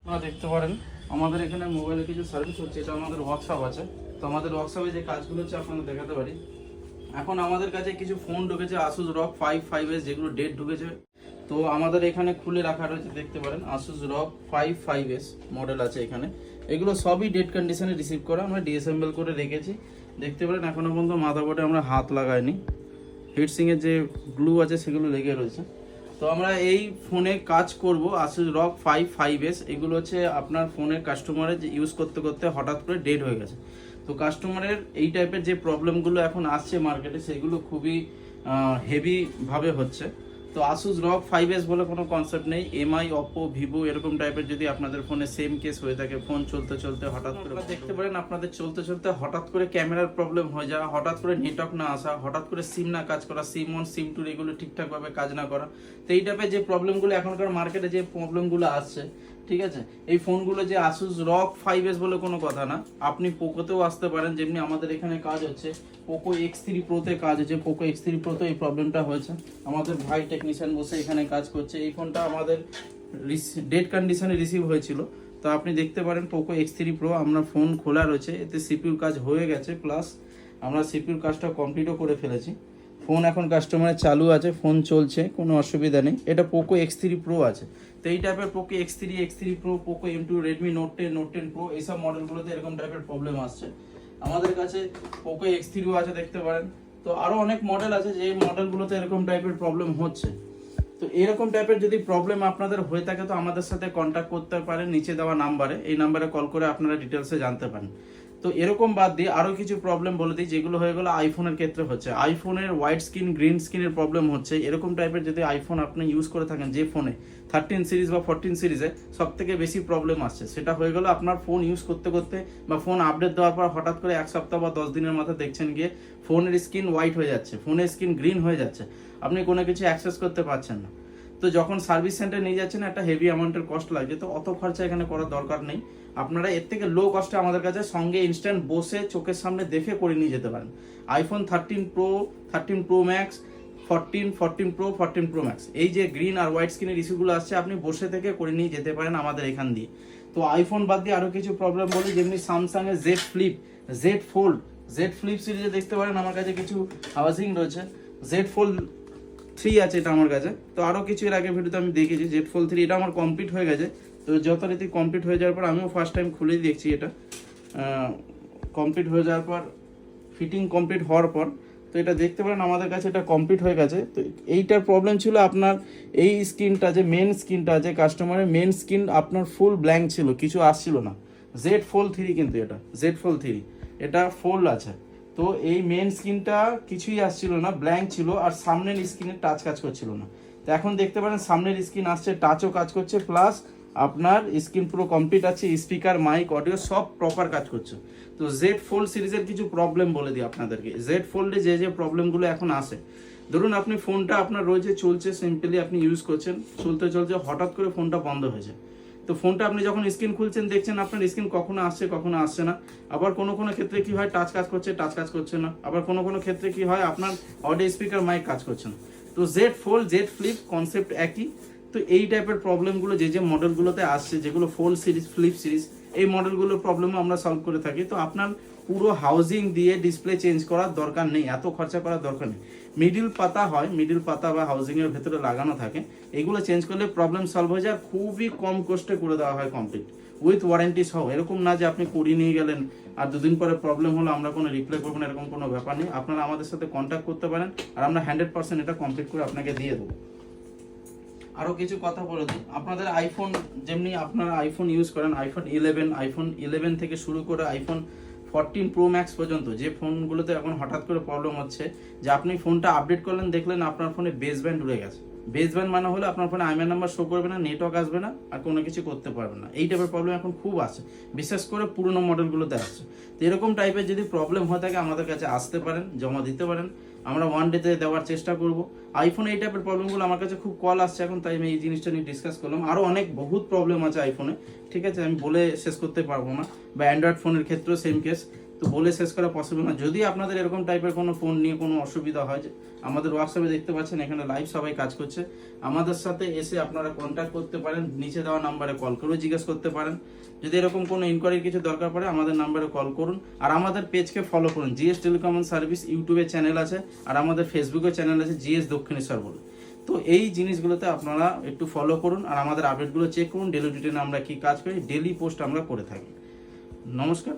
আপনারা দেখতে পারেন আমাদের এখানে মোবাইলে কিছু সার্ভিস হচ্ছে, এটা আমাদের ওয়ার্কশপ আছে। তো আমাদের ওয়ার্কশপে যে কাজগুলো হচ্ছে আপনাদের দেখাতে পারি। এখন আমাদের কাছে কিছু ফোন ঢুকেছে Asus ROG 5 যেগুলো ডেট ঢুকেছে, তো আমাদের এখানে খুলে রাখা রয়েছে, দেখতে পারেন Asus ROG 5 মডেল আছে এখানে। এগুলো সবই ডেট কন্ডিশনে রিসিভ করা, আমরা ডিসঅ্যাসেম্বল করে রেখেছি। দেখতে পারেন এখনো পর্যন্ত মাদারবোর্ডে আমরা হাত লাগাইনি, হিটসিংয়ের যে গ্লু আছে সেগুলো লেগে রয়েছে। তো আমরা এই ফোনে কাজ করব Asus ROG 5 এগুলো হচ্ছে আপনার ফোনের কাস্টমারের যে ইউজ করতে করতে হঠাৎ করে ডেড হয়ে গেছে। তো কাস্টমারের এই টাইপের যে প্রবলেমগুলো এখন আসছে মার্কেটে, সেগুলো খুবই হেভিভাবে হচ্ছে। তো Asus ROG 5 বলে কোনো কনসেপ্ট নেই। MI, Oppo, Vivo এরকম টাইপের যদি আপনাদের ফোনে সেম কেস হয়ে থাকে, ফোন চলতে চলতে হঠাৎ করে দেখতে পারেন আপনাদের চলতে চলতে হঠাৎ করে ক্যামেরার প্রবলেম হয়ে যাওয়া, হঠাৎ করে নেটওয়ার্ক না আসা, হঠাৎ করে সিম না কাজ করা, সিম অন সিম টু এগুলো ঠিকঠাকভাবে কাজ না করা। তো এই টাইপের যে প্রবলেমগুলো এখনকার মার্কেটে যে প্রবলেমগুলো আসছে, ঠিক আছে, এই ফোনগুলো যে Asus ROG 5 বলে কোনো কথা না, আপনি পোকোতেও আসতে পারেন। যেমনি আমাদের এখানে কাজ হচ্ছে পোকো X3 Proতে কাজ হচ্ছে, পোকো X3 Proতে এই প্রবলেমটা হয়েছে। আমাদের ভাই টেকনিশিয়ান বসে এখানে কাজ করছে। এই ফোনটা আমাদের ডেড কন্ডিশনে রিসিভ হয়েছিল। তো আপনি দেখতে পারেন পোকো X3 Pro আমরা ফোন খোলা রয়েছে, এতে সিপিউর কাজ হয়ে গেছে, প্লাস আমরা সিপিউর কাজটা কমপ্লিটও করে ফেলেছি। ফোন এখন কাস্টমারের চালু আছে, ফোন চলছে, কোনো অসুবিধা নেই। এটা পোকো X3 Pro আছে। তো এই টাইপের Poco X3 Pro, Poco M2, Redmi note 10, note 10 Pro এইসব মডেলগুলোতে এরকম টাইপের প্রবলেম আসছে। আমাদের কাছে পোকো X3ও আছে, দেখতে পারেন। তো আরও অনেক মডেল আছে যে মডেলগুলোতে এরকম টাইপের প্রবলেম হচ্ছে। তো এরকম টাইপের যদি প্রবলেম আপনাদের হয়ে থাকে তো আমাদের সাথে কন্ট্যাক্ট করতে পারেন নিচে দেওয়া নাম্বারে। এই নাম্বারে কল করে আপনারা ডিটেলসে জানতে পারেন। তো এরকম বাদ দিয়ে আরও কিছু প্রবলেম বলে দিই, যেগুলো হয়ে গেলো আইফোনের ক্ষেত্রে হচ্ছে। আইফোনের হোয়াইট স্ক্রিন, গ্রিন স্ক্রিনের প্রবলেম হচ্ছে। এরকম টাইপের যদি আইফোন আপনি ইউজ করে থাকেন, যে ফোনে 13 সিরিজ বা 14 সিরিজে সব থেকে বেশি প্রবলেম আসছে, সেটা হয়ে গেলো আপনার ফোন ইউজ করতে করতে বা ফোন আপডেট দেওয়ার পর হঠাৎ করে 1 সপ্তাহ বা 10 দিনের মাথায় দেখছেন গিয়ে ফোনের স্ক্রিন হোয়াইট হয়ে যাচ্ছে, ফোনের স্ক্রিন গ্রিন হয়ে যাচ্ছে, আপনি কোনো কিছু অ্যাক্সেস করতে পারছেন না। তো যখন সার্ভিস সেন্টারে নিয়ে যাচ্ছেন একটা হেভি অ্যামাউন্টের কস্ট লাগছে, তো অত খরচা এখানে করার দরকার নেই। আপনারা এর থেকে লো কস্টে আমাদের কাছে সঙ্গে ইনস্ট্যান্ট বসে চোখের সামনে দেখে করে নিয়ে যেতে পারেন। IPhone 13 Pro, 13 Pro Max, 14 Pro, 14 Pro Max, এই যে গ্রিন আর হোয়াইট স্ক্রিনের ইস্যুগুলো আসছে, আপনি বসে থেকে করে নিয়ে যেতে পারেন আমাদের এখান দিয়ে। তো আইফোন বাদ দিয়ে আরও কিছু প্রবলেম বলি, যেমনি স্যামসাংয়ের জেড ফ্লিপ সিরিজে দেখতে পারেন আমার কাছে কিছু হাউজিং রয়েছে। জেড ফোল্ড 3 আছে এটা আমার কাছে। তো আরও কিছু এর আগে ভিডিওতে আমি দেখেছি জেড ফোল্ড 3, এটা আমার কমপ্লিট হয়ে গেছে। তো যথারীতি কমপ্লিট হয়ে যাওয়ার পর আমিও ফার্স্ট টাইম খুলে দেখছি, এটা কমপ্লিট হয়ে যাওয়ার পর ফিটিং কমপ্লিট হওয়ার পর তো এটা দেখতে পারেন আমাদের কাছে এটা কমপ্লিট হয়ে গেছে। তো এইটার প্রবলেম ছিল আপনার এই স্ক্রিনটা, যে মেন স্ক্রিনটা আছে কাস্টমারের মেন স্ক্রিন আপনার ফুল ব্ল্যাঙ্ক ছিল, কিছু আসছিল না। জেড ফোল্ড 3 কিন্তু এটা জেড ফোল্ড 3, এটা ফোল্ড আছে। তো এই মেন স্ক্রিনটা কিছুই আসছিল না, ব্ল্যাঙ্ক ছিল, আর সামনের স্ক্রিনে টাচ কাজ করছিল না। তো এখন দেখতে পারেন সামনের স্ক্রিন আসছে, টাচও কাজ করছে, প্লাস আপনার স্ক্রিন পুরো কমপ্লিট আছে, স্পিকার, মাইক, অডিও সব প্রপার কাজ করছে। তো জেড ফোল্ড সিরিজের কিছু প্রবলেম বলে দিই আপনাদেরকে। জেড ফোল্ডে যে প্রবলেমগুলো এখন আসে, ধরুন আপনি ফোনটা আপনার রয়েছে চলছে, সিম্পলি আপনি ইউজ করছেন, চলতে চলতে হঠাৎ করে ফোনটা বন্ধ হয়েছে। তো ফোনটা আপনি যখন স্ক্রিন খুলছেন দেখছেন আপনার স্ক্রিন কখনো আসছে কখনো আসছে না। আবার কোনো কোনো ক্ষেত্রে কি হয় টাচ কাজ করছে, টাচ কাজ করছে না। আবার কোনো কোনো ক্ষেত্রে কি হয় আপনার অডিও, স্পিকার, মাইক কাজ করছে না। তো Z fold, Z flip concept একই। তো এই টাইপের প্রবলেমগুলো যে মডেলগুলোতে আসছে, যেগুলো ফোল্ড সিরিজ, ফ্লিপ সিরিজ, এই মডেলগুলোর প্রবলেমও আমরা সলভ করে থাকি। তো আপনার পুরো হাউজিং দিয়ে ডিসপ্লে চেঞ্জ করার দরকার নেই, এত খরচা করার দরকার নেই। মিডিল পাতা হয়, মিডিল পাতা বা হাউজিংয়ের ভেতরে লাগানো থাকে, এগুলো চেঞ্জ করলে প্রবলেম সলভ হয়ে যায়। খুবই কম কস্টে করে দেওয়া হয় কমপ্লিট, উইথ ওয়ারেন্টি সহ। এরকম না যে আপনি করিয়ে নিয়ে গেলেন আর 2 দিন পরে প্রবলেম হলো আমরা কোনো রিপ্লাই করবো না, এরকম কোনো ব্যাপার নেই। আপনারা আমাদের সাথে কন্ট্যাক্ট করতে পারেন আর আমরা 100% এটা কমপ্লিট করে আপনাকে দিয়ে দেবো। আরও কিছু কথা বলে দিই, আপনাদের আইফোন, যেমনি আপনারা আইফোন ইউজ করেন, আইফোন 11 থেকে শুরু করে আইফোন 14 Pro Max পর্যন্ত, যে ফোনগুলোতে এখন হঠাৎ করে প্রবলেম হচ্ছে যে আপনি ফোনটা আপডেট করলেন, দেখলেন আপনার ফোনে বেস ব্যান্ড উড়ে গেছে। বেস ব্যান্ড মানে হলো আপনার ফোনে আইএমআই নাম্বার শো করবে না, নেটওয়ার্ক আসবে না, আর কোনো কিছু করতে পারবেন না। এই টাইপের প্রবলেম এখন খুব আসে, বিশেষ করে পুরোনো মডেলগুলোতে আসছে। তো এরকম টাইপের যদি প্রবলেম হয়ে থাকে আমাদের কাছে আসতে পারেন, জমা দিতে পারেন, আমরা 1 ডেতে দেওয়ার চেষ্টা করব। আইফোনে এই টাইপের প্রবলেমগুলো আমার কাছে খুব কল আসছে এখন, তাই আমি এই জিনিসটা নিয়ে ডিসকাস করলাম। আরও অনেক বহুত প্রবলেম আছে আইফোনে, ঠিক আছে, আমি বলে শেষ করতে পারবো না। বা অ্যান্ড্রয়েড ফোনের ক্ষেত্রেও সেম কেস। তো বলে শেষ করা পসিবল না। যদি আপনাদের এরকম টাইপের কোনো ফোন নিয়ে কোনো অসুবিধা হয়, আমাদের হোয়াটসঅ্যাপে দেখতে পাচ্ছেন এখানে লাইভ সবাই কাজ করছে, আমাদের সাথে এসে আপনারা কন্ট্যাক্ট করতে পারেন, নিচে দেওয়া নাম্বারে কল করে জিজ্ঞেস করতে পারেন। যদি এরকম কোনো ইনকোয়ারির কিছু দরকার পড়ে আমাদের নাম্বারে কল করুন, আর আমাদের পেজকে ফলো করুন। জিএস টেলিকম সার্ভিস ইউটিউবে চ্যানেল আছে, আর আমাদের ফেসবুকে চ্যানেল আছে জিএস দক্ষিণেশ্বর বলে। তো এই জিনিসগুলোতে আপনারা একটু ফলো করুন, আর আমাদের আপডেটগুলো চেক করুন। ডেলি রুটিনে আমরা কি কাজ করি, ডেলি পোস্ট আমরা করে থাকি। নমস্কার।